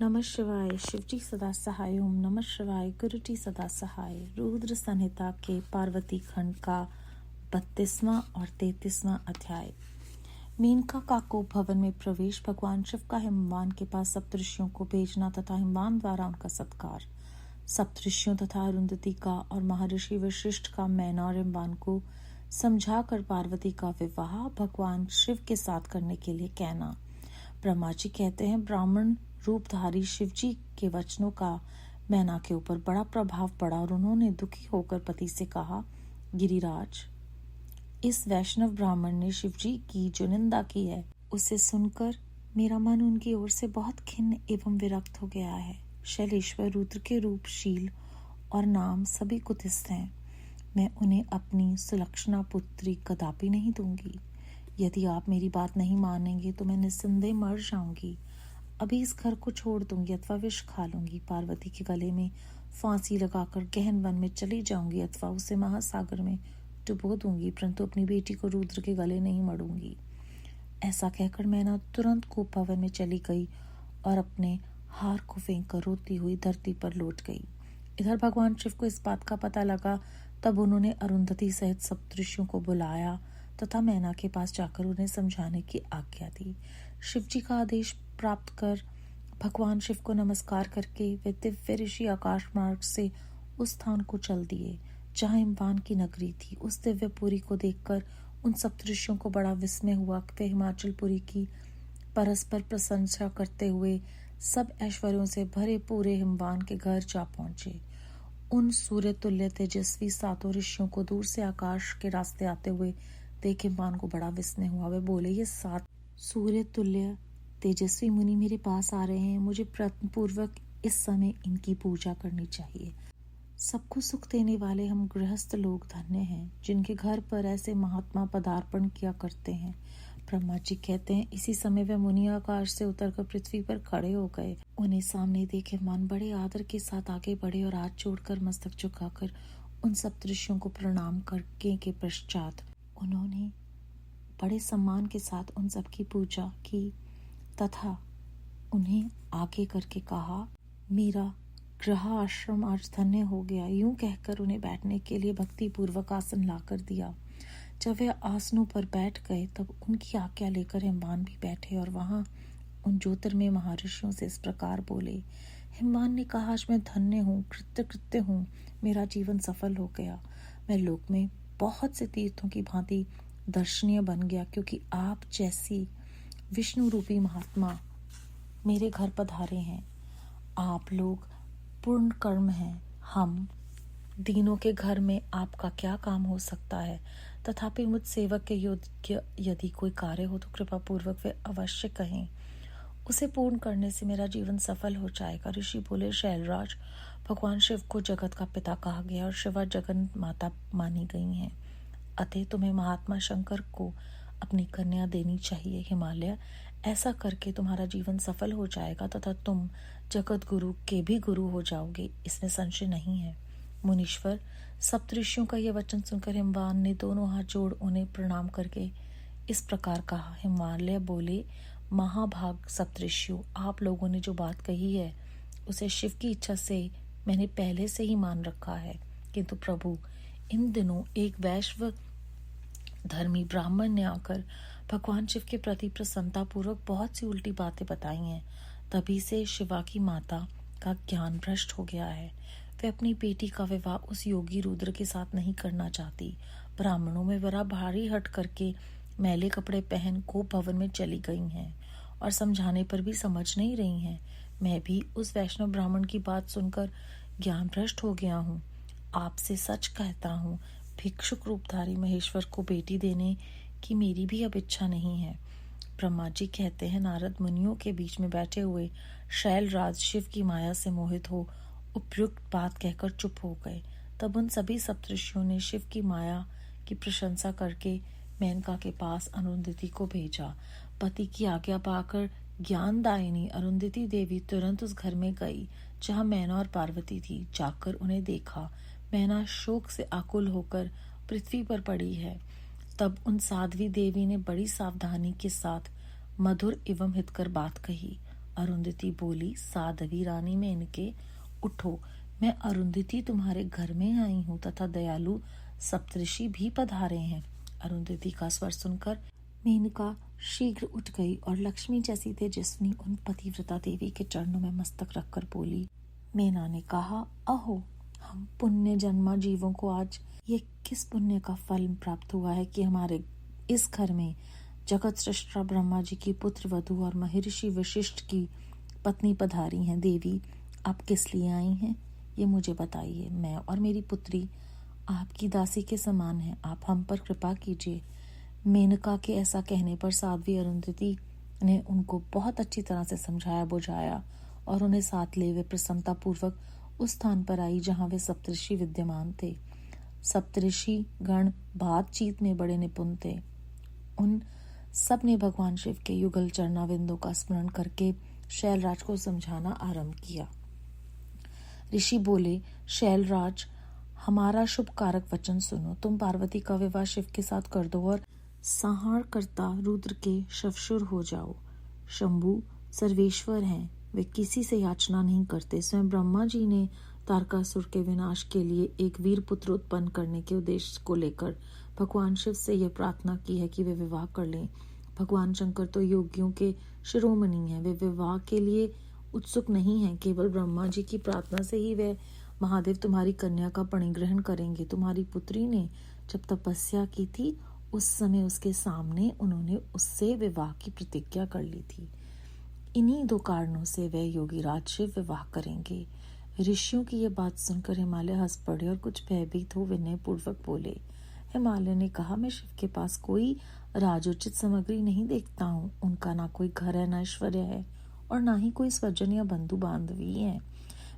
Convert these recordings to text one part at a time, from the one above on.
नमः शिवाय। शिवजी सदा सहाय। ओम नमः शिवाय। गुरुजी सदा सहाय। रुद्र संहिता के पार्वती खंड का 32वां और 33वां अध्याय। मेनका का कोप भवन में प्रवेश, भगवान शिव का हिमवान के पास सप्तऋषियों को भेजना तथा हिमवान द्वारा उनका सत्कार, सप्तऋषियों तथा अरुंधति का और महर्षि वशिष्ठ का मैना और हिमवान को समझाकर पार्वती का विवाह भगवान शिव के साथ करने के लिए कहना। ब्रह्मा जी कहते हैं, ब्राह्मण रूपधारी शिवजी के वचनों का मैना के ऊपर बड़ा प्रभाव पड़ा और उन्होंने दुखी होकर पति से कहा, गिरिराज, इस वैष्णव ब्राह्मण ने शिवजी की जो निंदा की है उसे सुनकर मेरा मन उनकी ओर से बहुत खिन्न एवं विरक्त हो गया है। शैलेश्वर रुद्र के रूप, शील और नाम सभी कुत्सित हैं। मैं उन्हें अपनी सुलक्षणा पुत्री कदापि नहीं दूंगी। यदि आप मेरी बात नहीं मानेंगे तो मैं निस्संदेह मर जाऊंगी। अभी इस घर को छोड़ दूंगी अथवा विष खा लूंगी। पार्वती के गले में फांसी लगाकर गहन वन में चली जाऊंगी अथवा उसे महासागर में डुबो दूंगी, परंतु अपनी बेटी को रुद्र के गले नहीं मरूंगी। ऐसा कहकर मैना तुरंत कोप भवन में चली गई और अपने हार को फेंक कर रोती हुई धरती पर लौट गई। इधर भगवान शिव को इस बात का पता लगा, तब उन्होंने अरुंधति सहित सप्तऋषियों को बुलाया तथा मैना के पास जाकर उन्हें समझाने की आज्ञा दी। शिव जी का आदेश प्राप्त कर भगवान शिव को नमस्कार करके वे दिव्य ऋषि आकाश मार्ग से उस स्थान को चल दिए जहाँ हिमवान की नगरी थी। उस दिव्यपुरी को देखकर उन सप्तऋषियों को बड़ा विस्मय हुआ। वे हिमाचलपुरी की परस्पर प्रशंसा करते हुए सब ऐश्वर्यों से भरे पूरे हिमवान के घर जा पहुंचे। उन सूर्य तुल्य तेजस्वी सातों ऋषियों को दूर से आकाश के रास्ते आते हुए देख हिमवान को बड़ा विस्मय हुआ। वे बोले, ये 7 सूर्य तुल्य तेजस्वी मुनि मेरे पास आ रहे हैं। मुझे प्रयत्न पूर्वक इस समय इनकी पूजा करनी चाहिए। सबको सुख देने वाले हम गृहस्थ लोग धन्य हैं, जिनके घर पर ऐसे महात्मा पदार्पण किया करते हैं। ब्रह्मा जी कहते हैं, इसी समय वे मुनि आकाश से उतरकर पृथ्वी पर खड़े हो गए। उन्हें सामने देखे मन बड़े आदर के साथ आगे बढ़े और हाथ जोड़कर मस्तक झुकाकर उन सप्तऋषियों को प्रणाम करके के पश्चात उन्होंने बड़े सम्मान के साथ उन सबकी पूजा की तथा उन्हें आगे करके कहा, मेरा गृह आश्रम आज धन्य हो गया। यूं कहकर उन्हें बैठने के लिए भक्ति पूर्वक आसन लाकर दिया। जब वे आसनों पर बैठ गए तब उनकी आज्ञा लेकर हिमवान भी बैठे और वहां उन ज्योतिर्मय महर्षियों से इस प्रकार बोले। हिमवान ने कहा, आज मैं धन्य हूँ, कृतकृत्य हूँ, मेरा जीवन सफल हो गया। मैं लोक में बहुत से तीर्थों की भांति दर्शनीय बन गया, क्योंकि आप जैसी विष्णु रूपी महात्मा मेरे घर पधारे हैं। आप लोग पूर्ण कर्म हैं। हम दीनों के घर में आपका क्या काम हो सकता है? तथापि मुझ सेवक के योग्य यदि कोई कार्य हो तो कृपा पूर्वक वे अवश्य कहें। उसे पूर्ण करने से मेरा जीवन सफल हो जाएगा। ऋषि बोले, शैलराज, भगवान शिव को जगत का पिता कहा गया और शिवा जगन माता मानी गई हैं। अतः तुम्हें महात्मा शंकर को अपनी कन्या देनी चाहिए। हिमालय, ऐसा करके तुम्हारा जीवन सफल हो जाएगा तथा तुम जगत गुरु के भी गुरु हो जाओगे, इसमें संशय नहीं है। मुनीश्वर, सप्तऋषियों का यह वचन सुनकर हिमवान ने दोनों हाथ जोड़ उन्हें प्रणाम करके इस प्रकार कहा। हिमालय बोले, महाभाग सप्तऋषियों, आप लोगों ने जो बात कही है उसे शिव की इच्छा से मैंने पहले से ही मान रखा है, किंतु प्रभु, इन दिनों एक वैश्व धर्मी ब्राह्मण ने आकर भगवान शिव के प्रति प्रसन्नता पूर्वक बहुत सी उल्टी बातें बताई हैं। तभी से शिवा की माता का ज्ञान भ्रष्ट हो गया है। वे अपनी बेटी का विवाह उस योगी रुद्र के साथ नहीं करना चाहती। ब्राह्मणों में बड़ा भारी हट करके मैले कपड़े पहन कोप भवन में चली गई हैं और समझाने पर भी समझ नहीं रही हैं। मैं भी उस वैष्णव ब्राह्मण की बात सुनकर ज्ञान भ्रष्ट हो गया हूँ। आपसे सच कहता हूँ, भिक्षुक रूपधारी महेश्वर को बेटी देने की मेरी भी अब इच्छा नहीं है। ब्रह्मा जी कहते हैं, नारद मुनियों के बीच में बैठे हुए शैलराज शिव की माया से मोहित हो उपयुक्त बात कहकर चुप हो गए। तब उन सभी सप्तऋषियों ने शिव की माया की प्रशंसा करके मेनका के पास अरुंधति को भेजा। पति की आज्ञा पाकर ज्ञानदायिनी अरुंधति देवी तुरंत उस घर में गई जहाँ मैना और पार्वती थी। जाकर उन्हें देखा। मैना शोक से आकुल होकर पृथ्वी पर पड़ी है। तब उन साध्वी देवी ने बड़ी सावधानी के साथ मधुर एवं हितकर बात कही। अरुंधति बोली, साध्वी रानी मेनके, उठो, मैं अरुंधति तुम्हारे घर में आई हूँ तथा दयालु सप्तऋषि भी पधारे हैं। अरुंधति का स्वर सुनकर मेनका शीघ्र उठ गई और लक्ष्मी जैसी तेजस्विनी उन पतिव्रता देवी के चरणों में मस्तक रखकर बोली। मेना ने कहा, अहो, हम पुण्य जन्मा जीवों को आज ये किस पुण्य का फल प्राप्त हुआ है कि हमारे इस घर में जगत सृष्टा ब्रह्मा जी की पुत्र वधू और महर्षि वशिष्ठ की पत्नी पधारी हैं। देवी, आप किस लिए आई हैं, ये मुझे बताइए। मैं और मेरी पुत्री आपकी दासी के समान हैं, आप हम पर कृपा कीजिए। मेनका के ऐसा कहने पर साध्वी अरुंधति ने उनको बहुत अच्छी तरह से समझाया बुझाया और उन्हें साथ ले वे प्रसन्नता पूर्वक उस स्थान पर आई जहां वे सप्तऋषि विद्यमान थे। सप्तऋषि गण बातचीत में बड़े निपुण थे। उन सब ने भगवान शिव के युगल चरणाविंदों का स्मरण करके शैलराज को समझाना आरंभ किया। ऋषि बोले, शैलराज, हमारा शुभ कारक वचन सुनो। तुम पार्वती का विवाह शिव के साथ कर दो और संहारकर्ता रुद्र के शवशुर हो जाओ। शंभु सर्वेश्वर हैं, वे किसी से याचना नहीं करते। स्वयं ब्रह्मा जी ने तारकासुर के विनाश के लिए एक वीर पुत्र उत्पन्न करने के उद्देश्य को लेकर भगवान शिव से यह प्रार्थना की है कि वे विवाह कर लें। भगवान शंकर तो योगियों के शिरोमणि हैं, वे विवाह के लिए उत्सुक नहीं हैं। केवल ब्रह्मा जी की प्रार्थना से ही वे महादेव तुम्हारी कन्या का परिग्रहण करेंगे। तुम्हारी पुत्री ने जब तपस्या की थी उस समय उसके सामने उन्होंने उससे विवाह की प्रतिज्ञा कर ली थी। इन्हीं दो कारणों से वे योगीराज शिव विवाह करेंगे। ऋषियों की यह बात सुनकर हिमालय हंस पड़े और कुछ भयभीत हो विनय पूर्वक बोले। हिमालय ने कहा, मैं शिव के पास कोई राजोचित सामग्री नहीं देखता हूँ। उनका ना कोई घर है, ना ऐश्वर्य है और ना ही कोई स्वजन या बंधु बांधवी है।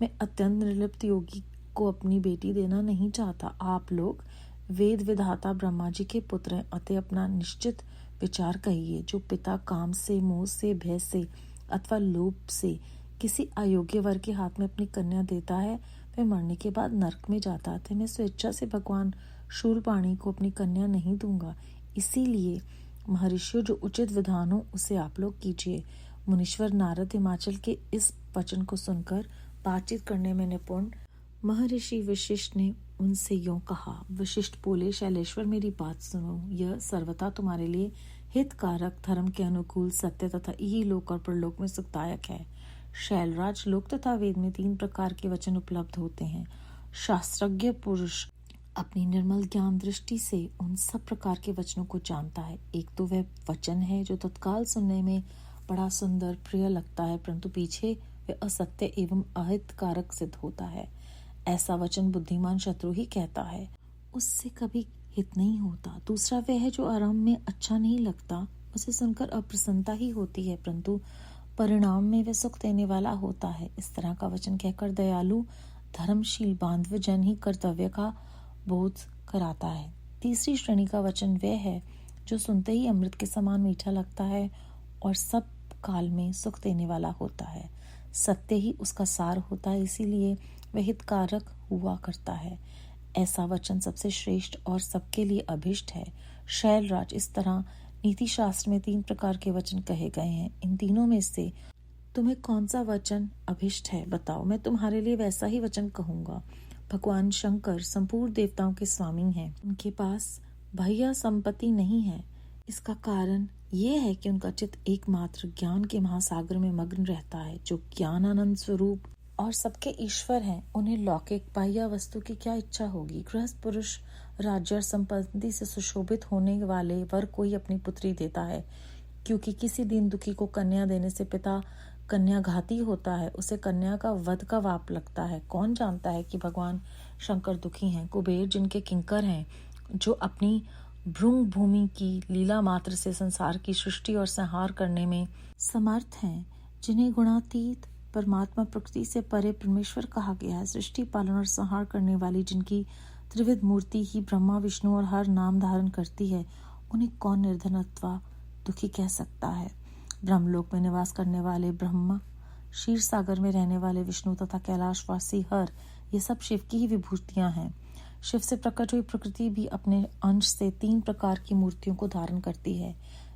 मैं अत्यंत निर्लिप्त योगी को अपनी बेटी देना नहीं चाहता। आप लोग वेद विधाता ब्रह्मा जी के पुत्र हैं, अतः अपना निश्चित विचार कहिए। जो पिता काम से, मोह से, भय से अथवा लोभ से किसी अयोग्य वर के हाथ में अपनी कन्या देता है वह मरने के बाद नरक में जाता है। मैं स्वेच्छा से भगवान शूलपाणी को अपनी कन्या नहीं दूंगा। इसीलिए महर्षियों, जो उचित विधान हो उसे आप लोग कीजिए। मुनीश्वर नारद हिमाचल के इस वचन को सुनकर बातचीत करने में निपुण महर्षि वशिष्ठ ने उनसे यूं कहा। वशिष्ठ बोले, शैलेश्वर, मेरी बात सुनो। यह सर्वथा तुम्हारे लिए हितकारक, धर्म के अनुकूल, सत्य तथा इहलोक और परलोक में सुखदायक है। शैलराज, लोक तथा वेद में 3 प्रकार के वचन उपलब्ध होते हैं। शास्त्रज्ञ पुरुष अपनी निर्मल ज्ञान दृष्टि से उन सब प्रकार के वचनों को जानता है। एक तो वह वचन है जो तत्काल सुनने में बड़ा सुंदर प्रिय लगता है, परंतु पीछे वह असत्य एवं अहितकारक सिद्ध होता है। ऐसा वचन बुद्धिमान शत्रु ही कहता है, उससे कभी हित नहीं होता। दूसरा वह है जो आरंभ में अच्छा नहीं लगता, उसे सुनकर अप्रसन्नता ही होती है, परंतु परिणाम में वह सुख देने वाला होता है। इस तरह का वचन कहकर दयालु धर्मशील बांधव जन ही कर्तव्य का बोध कराता है। तीसरी श्रेणी का वचन वह है जो सुनते ही अमृत के समान मीठा लगता है और सब काल में सुख देने वाला होता है। सत्य ही उसका सार होता है, इसीलिए वह हितकारक हुआ करता है। ऐसा वचन सबसे श्रेष्ठ और सबके लिए अभिष्ट है। शैलराज, इस तरह नीति शास्त्र में 3 प्रकार के वचन कहे गए हैं। इन तीनों में से तुम्हें कौन सा वचन अभिष्ट है, बताओ। मैं तुम्हारे लिए वैसा ही वचन कहूंगा। भगवान शंकर संपूर्ण देवताओं के स्वामी हैं। उनके पास भैया संपत्ति नहीं है। इसका कारण ये है कि उनका चित्त एकमात्र ज्ञान के महासागर में मग्न रहता है, जो ज्ञानानंद स्वरूप और सबके ईश्वर हैं। उन्हें लौकिक बाह्य वस्तु की क्या इच्छा होगी। गृहस्थ पुरुष राज्य और संपत्ति से सुशोभित होने वाले वर को ही अपनी पुत्री देता है, क्योंकि किसी दीन दुखी को कन्या देने से पिता कन्या घाती होता है, उसे कन्या का वध का वाप लगता है। कौन जानता है कि भगवान शंकर दुखी हैं। कुबेर, जिनके किंकर हैं, जो अपनी भृंग भूमि की लीला मात्र से संसार की सृष्टि और संहार करने में समर्थ हैं, जिन्हें गुणातीत परमात्मा प्रकृति से परे परमेश्वर कहा गया है, सृष्टि पालन और संहार करने वाली जिनकी त्रिविध मूर्ति ही ब्रह्मा विष्णु और हर नाम धारण करती है, उन्हें कौन निर्धन अथवा दुखी कह सकता है। ब्रह्मलोक में निवास करने वाले ब्रह्मा, क्षीर सागर में रहने वाले विष्णु तथा कैलाशवासी हर, ये सब शिव की ही विभूतियां हैं। शिव से प्रकट हुई प्रकृति भी अपने अंश से 3 प्रकार की मूर्तियों को धारण करती है।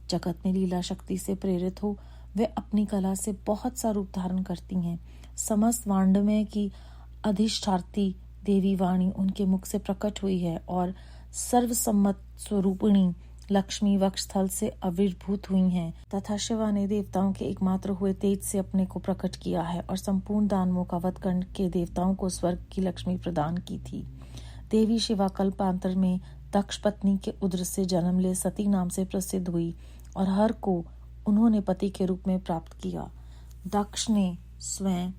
जगत में लीला शक्ति से प्रेरित हो वे अपनी कला से बहुत सा रूप धारण करती हैं। समस्त वांडमय की अधिष्ठात्री देवी वाणी उनके मुख से प्रकट हुई है और सर्वसम्मत स्वरूपिणी लक्ष्मी वक्षस्थल से आविर्भूत हुई हैं तथा शिवा ने देवताओं के एकमात्र हुए तेज से अपने को प्रकट किया है और संपूर्ण दानवों का वध करके देवताओं को स्वर्ग की लक्ष्मी प्रदान की थी। देवी शिवा कल्पांतर में दक्ष पत्नी के उदर से जन्म ले सती नाम से प्रसिद्ध हुई और हर को उन्होंने पति के रूप में प्राप्त किया। दक्ष ने स्वयं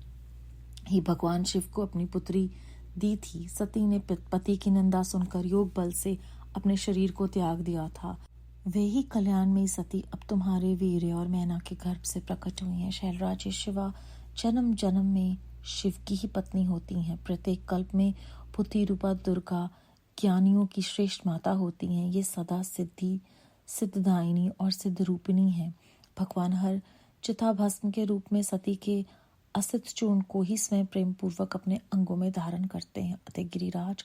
ही भगवान शिव को अपनी पुत्री दी थी। सती ने पति की निंदा सुनकर योग बल से अपने शरीर को त्याग दिया था। वे ही कल्याण में सती अब तुम्हारे वीर्य और मैना के गर्भ से प्रकट हुई हैं। शैलराज शिवा जन्म जन्म में शिव की ही पत्नी होती हैं। प्रत्येक कल्प में पुत्री रूपा दुर्गा ज्ञानियों की श्रेष्ठ माता होती हैं। ये सदा सिद्धि सिद्धदायिनी और सिद्ध रूपिणी हैं। भगवान हर चिताभस्म के रूप में सती के असित चूर्ण को ही स्वयं प्रेम पूर्वक अपने अंगों में धारण करते हैं। अतः गिरिराज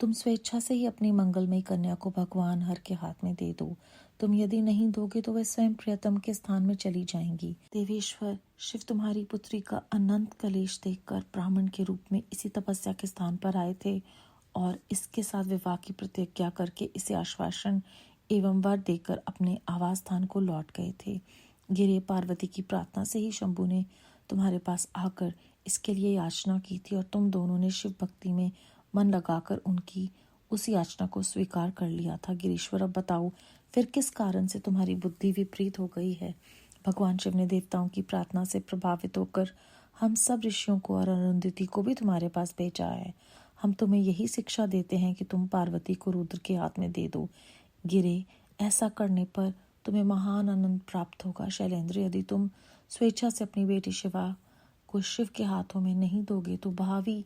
तुम स्वेच्छा से ही अपनी मंगलमयी कन्या को भगवान हर के हाथ में दे दो। तुम यदि नहीं दोगे तो वह स्वयं प्रियतम के स्थान में चली जाएंगी। देवेश्वर शिव तुम्हारी पुत्री का अनंत कलेश देखकर ब्राह्मण के रूप में इसी तपस्या के स्थान पर आए थे और इसके साथ विवाह की प्रतिज्ञा करके इसे आश्वासन एवं वर देकर अपने आवास स्थान को लौट गए थे। गिरे पार्वती की प्रार्थना से ही शंभु ने तुम्हारे पास आकर इसके लिए याचना की थी और तुम दोनों ने शिव भक्ति में मन लगाकर उनकी उस याचना को स्वीकार कर लिया था। गिरीश्वर अब बताओ फिर किस कारण से तुम्हारी बुद्धि विपरीत हो गई है। भगवान शिव ने देवताओं की प्रार्थना से प्रभावित होकर हम सब ऋषियों को और अरुंधति को भी तुम्हारे पास भेजा है। हम तुम्हें यही शिक्षा देते हैं कि तुम पार्वती को रुद्र के हाथ में दे दो। गिरे ऐसा करने पर तुम्हें महान आनंद प्राप्त होगा। शैलेंद्र यदि तुम स्वेच्छा से अपनी बेटी शिवा को शिव के हाथों में नहीं दोगे तो भावी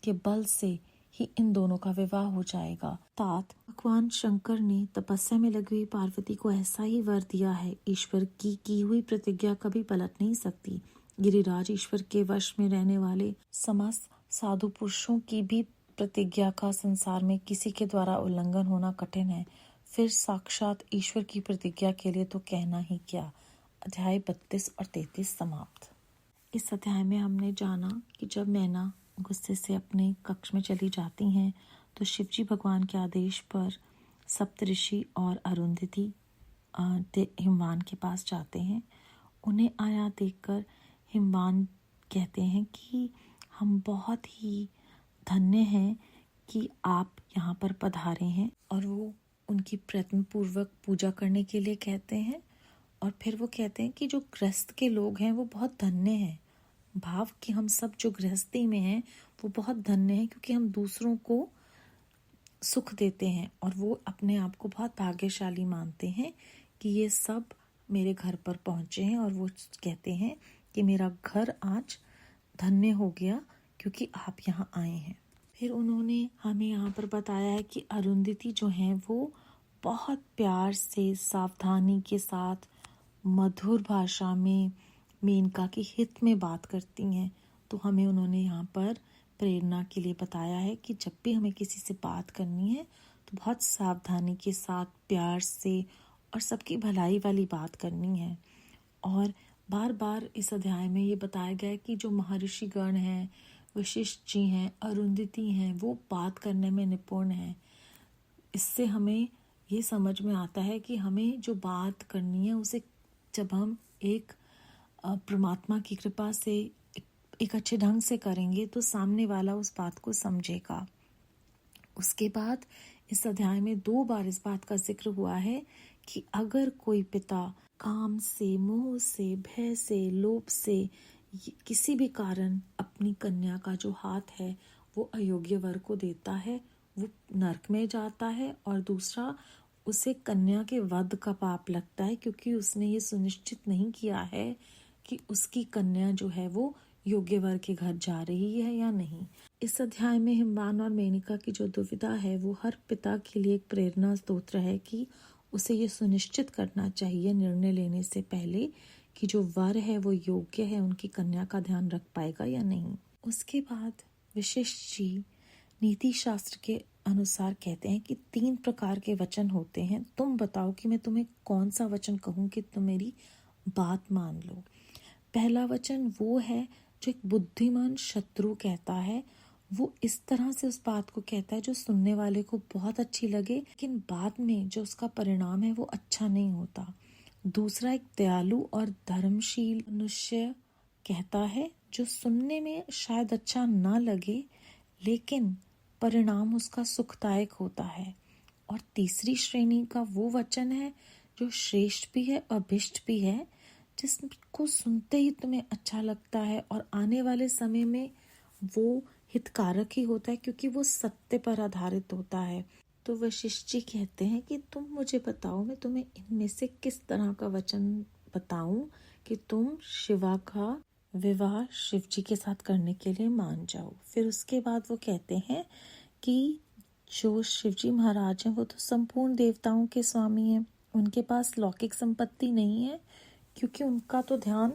के बल से ही इन दोनों का विवाह हो जाएगा। तात भगवान शंकर ने तपस्या में लगी हुई पार्वती को ऐसा ही वर दिया है। ईश्वर की हुई प्रतिज्ञा कभी पलट नहीं सकती। गिरिराज ईश्वर के वश में रहने वाले समस्त साधु पुरुषों की भी प्रतिज्ञा का संसार में किसी के द्वारा उल्लंघन होना कठिन है, फिर साक्षात ईश्वर की प्रतिज्ञा के लिए तो कहना ही क्या। अध्याय 32 और 33 समाप्त। इस अध्याय में हमने जाना कि जब मैना गुस्से से अपने कक्ष में चली जाती हैं तो शिवजी भगवान के आदेश पर सप्तऋषि और अरुंधति हिमवान के पास जाते हैं। उन्हें आया देखकर हिमवान कहते हैं कि हम बहुत ही धन्य हैं कि आप यहाँ पर पधारे हैं, और वो उनकी प्रयत्न पूर्वक पूजा करने के लिए कहते हैं। और फिर वो कहते हैं कि जो गृहस्थ के लोग हैं वो बहुत धन्य हैं। भाव कि हम सब जो गृहस्थी में हैं वो बहुत धन्य हैं क्योंकि हम दूसरों को सुख देते हैं, और वो अपने आप को बहुत भाग्यशाली मानते हैं कि ये सब मेरे घर पर पहुँचे हैं। और वो कहते हैं कि मेरा घर आज धन्य हो गया क्योंकि आप यहाँ आए हैं। फिर उन्होंने हमें यहाँ पर बताया है कि अरुंधति जो हैं वो बहुत प्यार से सावधानी के साथ मधुर भाषा में मेनका के हित में बात करती हैं। तो हमें उन्होंने यहाँ पर प्रेरणा के लिए बताया है कि जब भी हमें किसी से बात करनी है तो बहुत सावधानी के साथ प्यार से और सबकी भलाई वाली बात करनी है। और बार बार इस अध्याय में ये बताया गया है कि जो महर्षि गण हैं, वशिष्ठ जी हैं, अरुंधति हैं, वो बात करने में निपुण हैं। इससे हमें ये समझ में आता है कि हमें जो बात करनी है उसे जब हम एक परमात्मा की कृपा से एक अच्छे ढंग से करेंगे तो सामने वाला उस बात को समझेगा। उसके बाद इस अध्याय में 2 बार इस बात का जिक्र हुआ है कि अगर कोई पिता काम से, मोह से, भय से, लोभ से किसी भी कारण अपनी कन्या का जो हाथ है वो अयोग्य वर को देता है, वो नरक में जाता है। और दूसरा, उसे कन्या के वध का पाप लगता है क्योंकि उसने ये सुनिश्चित नहीं किया है कि उसकी कन्या जो है वो योग्य वर के घर जा रही है या नहीं। इस अध्याय में हिमवान और मेनका की जो दुविधा है वो हर पिता के लिए एक प्रेरणा स्तोत्र है कि उसे ये सुनिश्चित करना चाहिए निर्णय लेने से पहले कि जो वर है वो योग्य है, उनकी कन्या का ध्यान रख पाएगा या नहीं। उसके बाद वशिष्ठ जी नीति शास्त्र के अनुसार कहते हैं कि 3 प्रकार के वचन होते हैं। तुम बताओ कि मैं तुम्हें कौन सा वचन कहूँ कि तुम मेरी बात मान लो। पहला वचन वो है जो एक बुद्धिमान शत्रु कहता है, वो इस तरह से उस बात को कहता है जो सुनने वाले को बहुत अच्छी लगे, लेकिन बाद में जो उसका परिणाम है वो अच्छा नहीं होता। दूसरा एक दयालु और धर्मशील मनुष्य कहता है जो सुनने में शायद अच्छा ना लगे, लेकिन परिणाम उसका सुखदायक होता है। और तीसरी श्रेणी का वो वचन है जो श्रेष्ठ भी है, अभिष्ट भी है, जिसको सुनते ही तुम्हें अच्छा लगता है और आने वाले समय में वो हितकारक ही होता है, क्योंकि वो सत्य पर आधारित होता है। तो वशिष्ठ जी कहते हैं कि तुम मुझे बताओ, मैं तुम्हें इनमें से किस तरह का वचन बताऊं कि तुम शिवा का विवाह शिव जी के साथ करने के लिए मान जाओ। फिर उसके बाद वो कहते हैं कि जो शिव जी महाराज हैं वो तो संपूर्ण देवताओं के स्वामी हैं, उनके पास लौकिक संपत्ति नहीं है, क्योंकि उनका तो ध्यान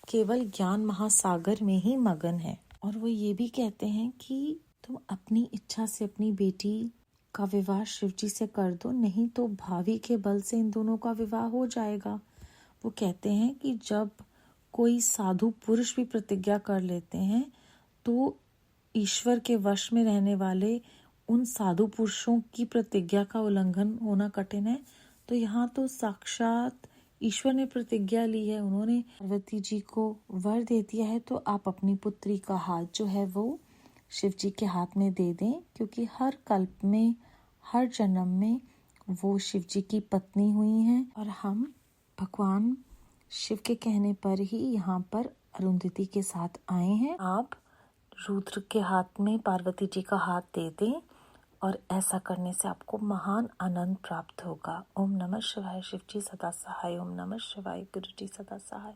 केवल ज्ञान महासागर में ही मगन है। और वो ये भी कहते हैं कि तुम अपनी इच्छा से अपनी बेटी का विवाह शिव जी से कर दो, नहीं तो भावी के बल से इन दोनों का विवाह हो जाएगा। वो कहते हैं कि जब कोई साधु पुरुष भी प्रतिज्ञा कर लेते हैं तो ईश्वर के वश में रहने वाले उन साधु पुरुषों की प्रतिज्ञा का उल्लंघन होना कठिन है। तो यहाँ तो साक्षात ईश्वर ने प्रतिज्ञा ली है, उन्होंने पार्वती जी को वर दे दिया है, तो आप अपनी पुत्री का हाथ जो है वो शिव जी के हाथ में दे दें, क्योंकि हर कल्प में, हर जन्म में वो शिव जी की पत्नी हुई हैं और हम भगवान शिव के कहने पर ही यहाँ पर अरुंधति के साथ आए हैं। आप रुद्र के हाथ में पार्वती जी का हाथ दे दें और ऐसा करने से आपको महान आनंद प्राप्त होगा। ओम नमः शिवाय। शिव जी सदा सहाय। ओम नमः शिवाय। गुरु जी सदा सहाय।